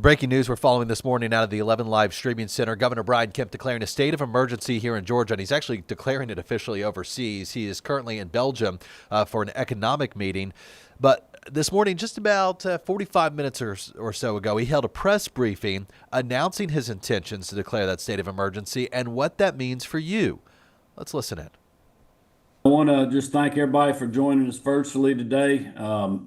Breaking news we're following this morning out of the 11 Live Streaming Center. Governor Kemp declaring a state of emergency here in Georgia, and he's actually declaring it officially overseas. He is currently in Belgium for an economic meeting. But this morning, just about 45 minutes or so ago, he held a press briefing announcing his intentions to declare that state of emergency and what that means for you. Let's listen in. I want to just thank everybody for joining us virtually today.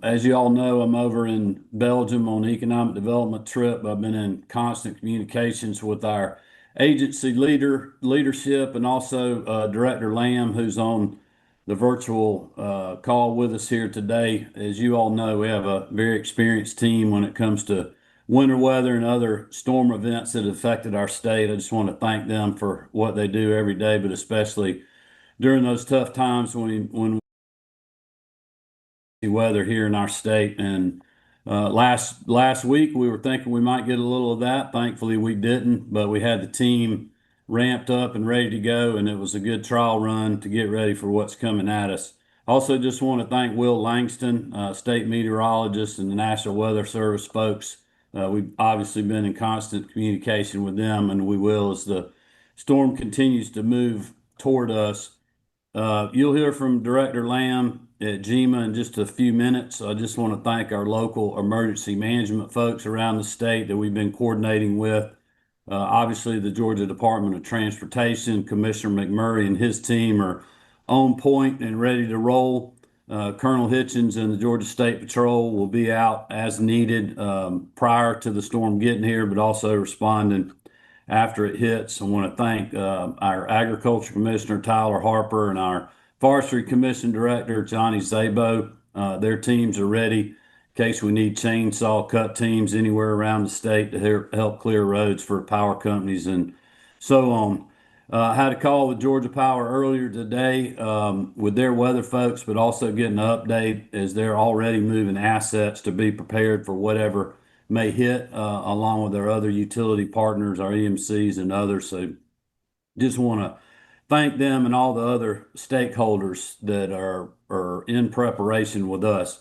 As you all know, I'm over in Belgium on an economic development trip. I've been in constant communications with our agency leadership and also Director Lamb, who's on the virtual call with us here today. As you all know, we have a very experienced team when it comes to winter weather and other storm events that have affected our state. I just want to thank them for what they do every day, but especially during those tough times when weather here in our state. And last week we were thinking we might get a little of that. Thankfully we didn't, but we had the team ramped up and ready to go, and it was a good trial run to get ready for what's coming at us. Also, just want to thank Will Langston, state meteorologist, and the National Weather Service folks. We've obviously been in constant communication with them, and we will as the storm continues to move toward us. You'll hear from Director Lamb at GEMA in just a few minutes. I just want to thank our local emergency management folks around the state that we've been coordinating with. Obviously, the Georgia Department of Transportation, Commissioner McMurray and his team are on point and ready to roll. Colonel Hitchens and the Georgia State Patrol will be out as needed prior to the storm getting here, but also responding after it hits. I want to thank our Agriculture Commissioner, Tyler Harper, and our Forestry Commission Director, Johnny Zabo. Their teams are ready in case we need chainsaw cut teams anywhere around the state to help clear roads for power companies and so on. I had a call with Georgia Power earlier today with their weather folks, but also getting an update as they're already moving assets to be prepared for whatever may hit, along with our other utility partners, our EMCs and others. So just want to thank them and all the other stakeholders that are in preparation with us.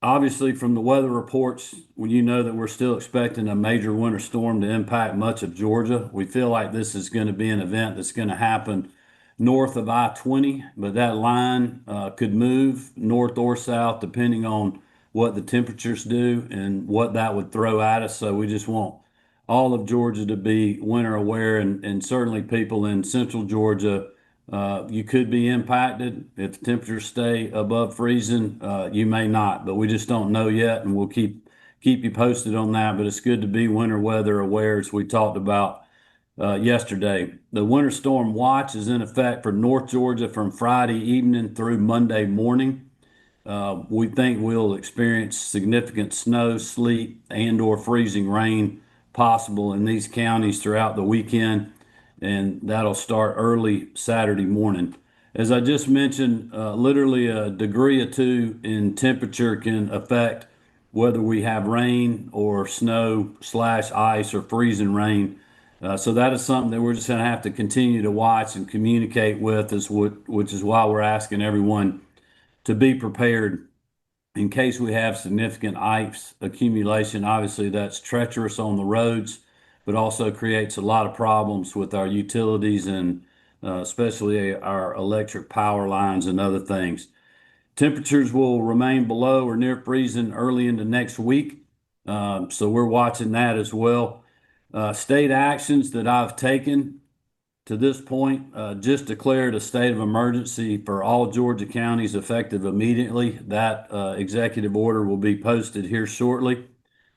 Obviously, from the weather reports, when you know that we're still expecting a major winter storm to impact much of Georgia, we feel like this is going to be an event that's going to happen north of I-20, but that line could move north or south depending on what the temperatures do and what that would throw at us. So we just want all of Georgia to be winter aware, and certainly people in central Georgia. You could be impacted if the temperatures stay above freezing. You may not, but we just don't know yet, and we'll keep you posted on that. But it's good to be winter weather aware, as we talked about yesterday. The winter storm watch is in effect for North Georgia from Friday evening through Monday morning. We think we'll experience significant snow, sleet, and/or freezing rain possible in these counties throughout the weekend, and that'll start early Saturday morning. As I just mentioned, literally a degree or two in temperature can affect whether we have rain or snow slash ice or freezing rain. So that is something that we're just going to have to continue to watch and communicate with, which is why we're asking everyone to be prepared in case we have significant ice accumulation. Obviously, that's treacherous on the roads, but also creates a lot of problems with our utilities and especially our electric power lines and other things. Temperatures will remain below or near freezing early into next week, so we're watching that as well. State actions that I've taken to this point, just declared a state of emergency for all Georgia counties effective immediately. That executive order will be posted here shortly.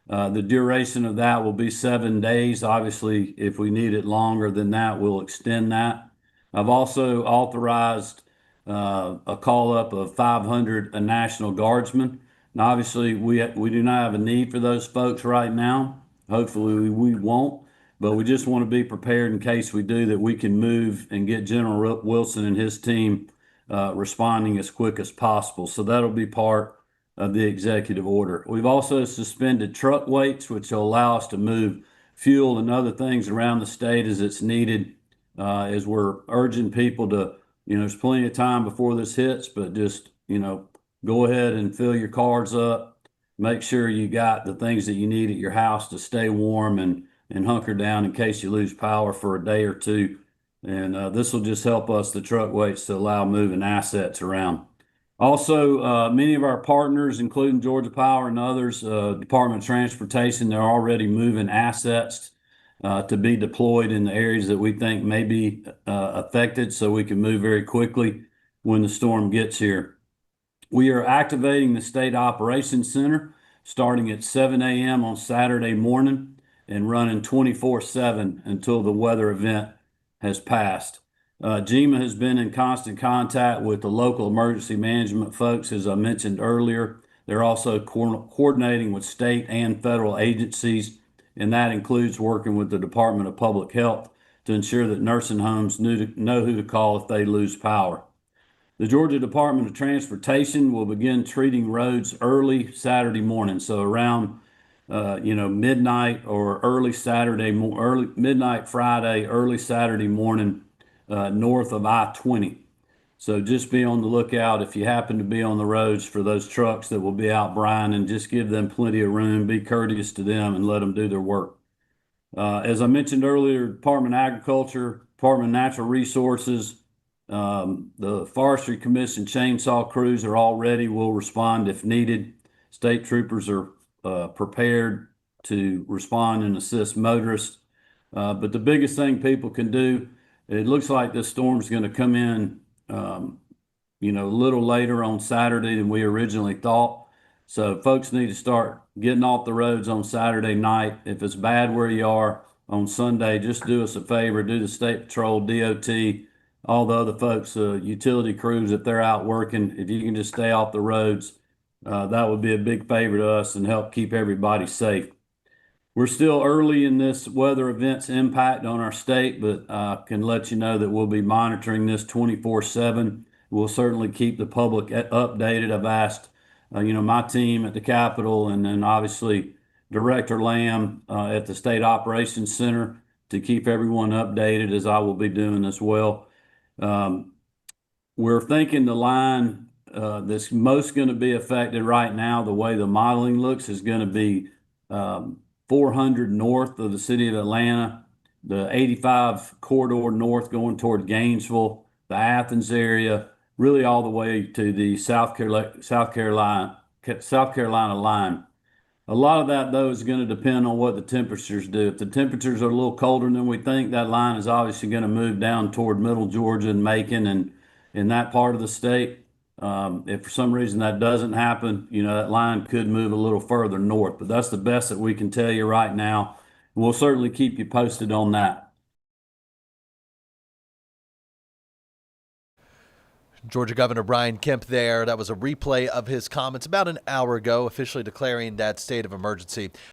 The duration of that will be 7 days. Obviously, if we need it longer than that, we'll extend that. I've also authorized a call up of 500 National Guardsmen. Now, obviously, we do not have a need for those folks right now. Hopefully, we won't, but we just want to be prepared in case we do, that we can move and get General Wilson and his team responding as quick as possible. So that'll be part of the executive order. We've also suspended truck weights, which will allow us to move fuel and other things around the state as it's needed, as we're urging people to, there's plenty of time before this hits, but just, go ahead and fill your cars up. make sure you got the things that you need at your house to stay warm and hunker down in case you lose power for a day or two. And this will just help us, the truck weights, to allow moving assets around. Also, many of our partners, including Georgia Power and others, Department of Transportation, they're already moving assets to be deployed in the areas that we think may be affected, so we can move very quickly when the storm gets here. We are activating the State Operations Center starting at 7 a.m. on Saturday morning and running 24/7 until the weather event has passed. GEMA has been in constant contact with the local emergency management folks, as I mentioned earlier. They're also coordinating with state and federal agencies, and that includes working with the Department of Public Health to ensure that nursing homes know who to call if they lose power. The Georgia Department of Transportation will begin treating roads early Saturday morning, so around midnight or early midnight Friday, early Saturday morning, north of I-20. So just be on the lookout if you happen to be on the roads for those trucks that will be out brine, and just give them plenty of room. Be courteous to them and let them do their work. As I mentioned earlier, Department of Agriculture, Department of Natural Resources, the Forestry Commission chainsaw crews are all ready. Will respond if needed. State troopers are prepared to respond and assist motorists. But the biggest thing people can do, it looks like this storm is going to come in, a little later on Saturday than we originally thought. So folks need to start getting off the roads on Saturday night. If it's bad where you are on Sunday, just do us a favor, do the State Patrol, DOT, all the other folks, utility crews, if they're out working, if you can just stay off the roads, that would be a big favor to us and help keep everybody safe. We're still early in this weather event's impact on our state, but I can let you know that we'll be monitoring this 24/7. We'll certainly keep the public updated. I've asked, my team at the Capitol, and then obviously Director Lamb at the State Operations Center, to keep everyone updated, as I will be doing as well. Um, we're thinking the line that's most going to be affected right now, the way the modeling looks, is going to be 400 north of the city of Atlanta, the 85 corridor north going toward Gainesville, the Athens area, really all the way to the South Carolina line. A lot of that, though, is going to depend on what the temperatures do. If the temperatures are a little colder than we think, that line is obviously going to move down toward middle Georgia and Macon and in that part of the state. If for some reason that doesn't happen, that line could move a little further north, but that's the best that we can tell you right now. We'll certainly keep you posted on that. Georgia Governor Brian Kemp there. That was a replay of his comments about an hour ago, officially declaring that state of emergency.